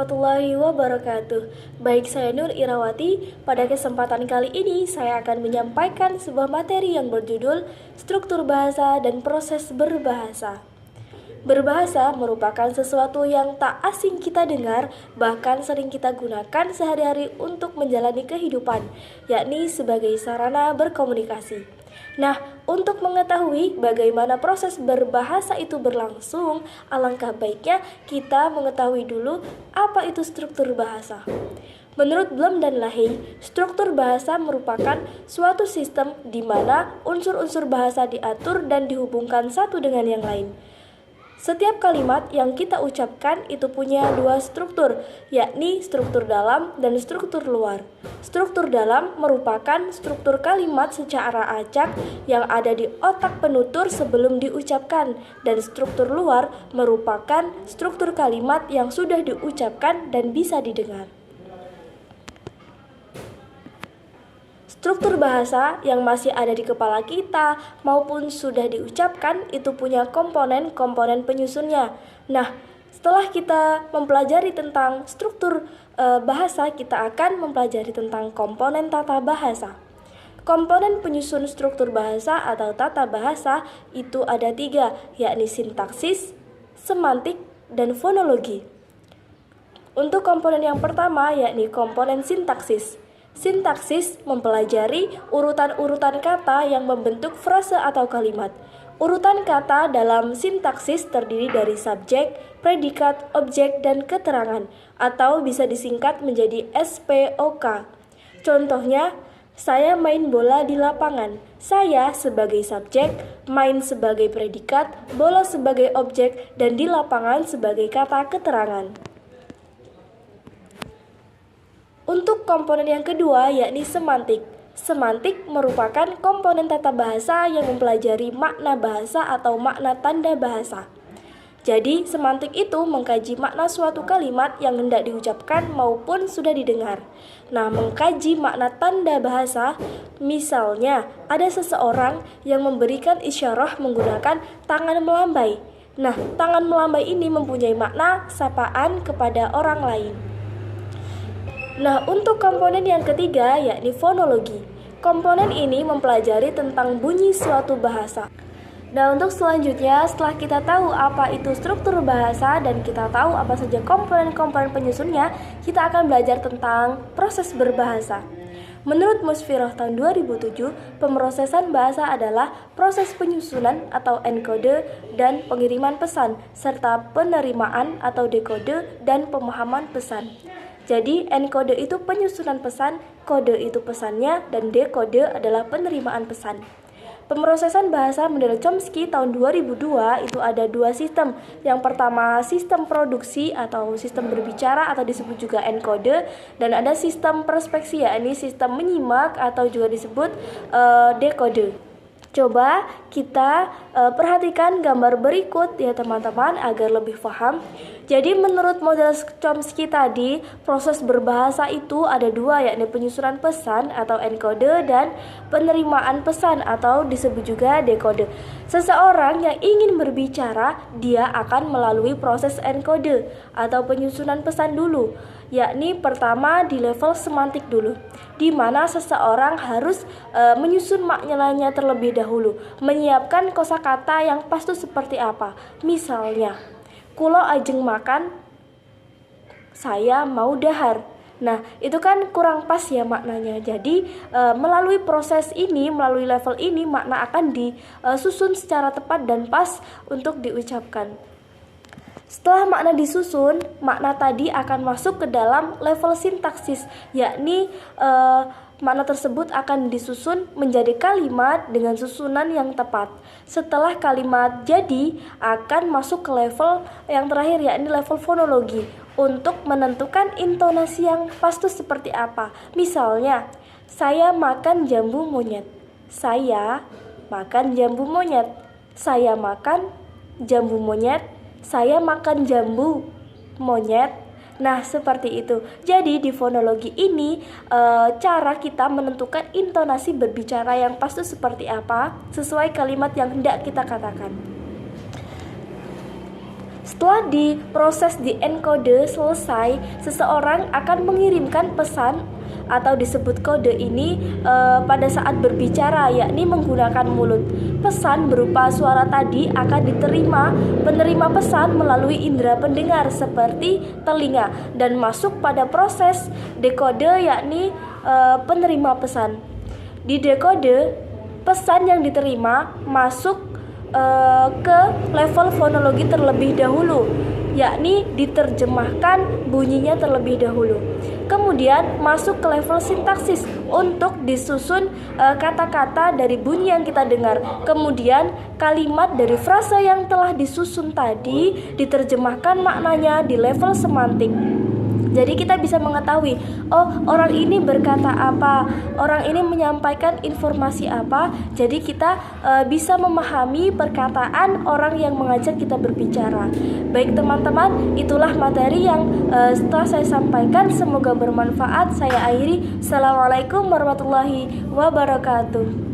warahmatullahi wabarakatuh. Baik, saya Nur Irawati. Pada kesempatan kali ini saya akan menyampaikan sebuah materi yang berjudul Struktur Bahasa dan Proses Berbahasa. Berbahasa merupakan sesuatu yang tak asing kita dengar, bahkan sering kita gunakan sehari-hari untuk menjalani kehidupan, yakni sebagai sarana berkomunikasi. Nah, untuk mengetahui bagaimana proses berbahasa itu berlangsung, alangkah baiknya kita mengetahui dulu apa itu struktur bahasa. Menurut Bloom dan Lahey, struktur bahasa merupakan suatu sistem di mana unsur-unsur bahasa diatur dan dihubungkan satu dengan yang lain. Setiap kalimat yang kita ucapkan itu punya dua struktur, yakni struktur dalam dan struktur luar. Struktur dalam merupakan struktur kalimat secara acak yang ada di otak penutur sebelum diucapkan, dan struktur luar merupakan struktur kalimat yang sudah diucapkan dan bisa didengar. Struktur bahasa yang masih ada di kepala kita maupun sudah diucapkan itu punya komponen-komponen penyusunnya. Nah, setelah kita mempelajari tentang struktur bahasa, kita akan mempelajari tentang komponen tata bahasa. Komponen penyusun struktur bahasa atau tata bahasa itu ada 3, yakni sintaksis, semantik, dan fonologi. Untuk komponen yang pertama yakni komponen sintaksis. Sintaksis mempelajari urutan-urutan kata yang membentuk frase atau kalimat. Urutan kata dalam sintaksis terdiri dari subjek, predikat, objek, dan keterangan, atau bisa disingkat menjadi SPOK. Contohnya, saya main bola di lapangan. Saya sebagai subjek, main sebagai predikat, bola sebagai objek, dan di lapangan sebagai kata keterangan. Untuk komponen yang kedua yakni semantik. Semantik merupakan komponen tata bahasa yang mempelajari makna bahasa atau makna tanda bahasa. Jadi, semantik itu mengkaji makna suatu kalimat yang hendak diucapkan maupun sudah didengar. Nah, mengkaji makna tanda bahasa, misalnya ada seseorang yang memberikan isyarah menggunakan tangan melambai. Nah, tangan melambai ini mempunyai makna sapaan kepada orang lain. Nah, untuk komponen yang ketiga yakni fonologi. Komponen ini mempelajari tentang bunyi suatu bahasa. Nah, untuk selanjutnya, setelah kita tahu apa itu struktur bahasa dan kita tahu apa saja komponen-komponen penyusunnya, kita akan belajar tentang proses berbahasa. Menurut Musfiroh tahun 2007, pemrosesan bahasa adalah proses penyusunan atau enkode dan pengiriman pesan, serta penerimaan atau dekode dan pemahaman pesan. Jadi, enkode itu penyusunan pesan, kode itu pesannya, dan dekode adalah penerimaan pesan. Pemrosesan bahasa menurut Chomsky tahun 2002 itu ada 2 sistem. Yang pertama sistem produksi atau sistem berbicara atau disebut juga enkode, dan ada sistem perspeksi, yakni sistem menyimak atau juga disebut dekode. Coba kita perhatikan gambar berikut ya teman-teman agar lebih paham. Jadi menurut model Chomsky tadi, proses berbahasa itu ada 2, yakni penyusunan pesan atau enkode dan penerimaan pesan atau disebut juga dekode. Seseorang yang ingin berbicara, dia akan melalui proses enkode atau penyusunan pesan dulu, yakni pertama di level semantik dulu, di mana seseorang harus menyusun maknanya terlebih dahulu, menyiapkan kosakata yang pas itu seperti apa. Misalnya, kulo ajeng makan, saya mau dahar. Nah, itu kan kurang pas ya maknanya. Jadi, melalui proses ini, melalui level ini, makna akan disusun secara tepat dan pas untuk diucapkan. Setelah makna disusun, makna tadi akan masuk ke dalam level sintaksis, yakni makna tersebut akan disusun menjadi kalimat dengan susunan yang tepat. Setelah kalimat jadi, akan masuk ke level yang terakhir, yakni level fonologi, untuk menentukan intonasi yang pas itu seperti apa. Misalnya, saya makan jambu monyet. Saya makan jambu monyet. Saya makan jambu monyet. Saya makan jambu monyet. Nah, seperti itu. Jadi di fonologi ini cara kita menentukan intonasi berbicara yang pas itu seperti apa sesuai kalimat yang hendak kita katakan. Setelah diproses di enkode selesai, seseorang akan mengirimkan pesan atau disebut kode ini pada saat berbicara, yakni menggunakan mulut. Pesan berupa suara tadi akan diterima penerima pesan melalui indera pendengar seperti telinga dan masuk pada proses dekode, yakni penerima pesan. Di dekode, pesan yang diterima masuk ke level fonologi terlebih dahulu, yakni diterjemahkan bunyinya terlebih dahulu. Kemudian masuk ke level sintaksis untuk disusun kata-kata dari bunyi yang kita dengar. Kemudian kalimat dari frase yang telah disusun tadi diterjemahkan maknanya di level semantik. Jadi kita bisa mengetahui, oh orang ini berkata apa, orang ini menyampaikan informasi apa. Jadi kita bisa memahami perkataan orang yang mengajak kita berbicara. Baik teman-teman, itulah materi yang setelah saya sampaikan, semoga bermanfaat. Saya akhiri. Assalamualaikum warahmatullahi wabarakatuh.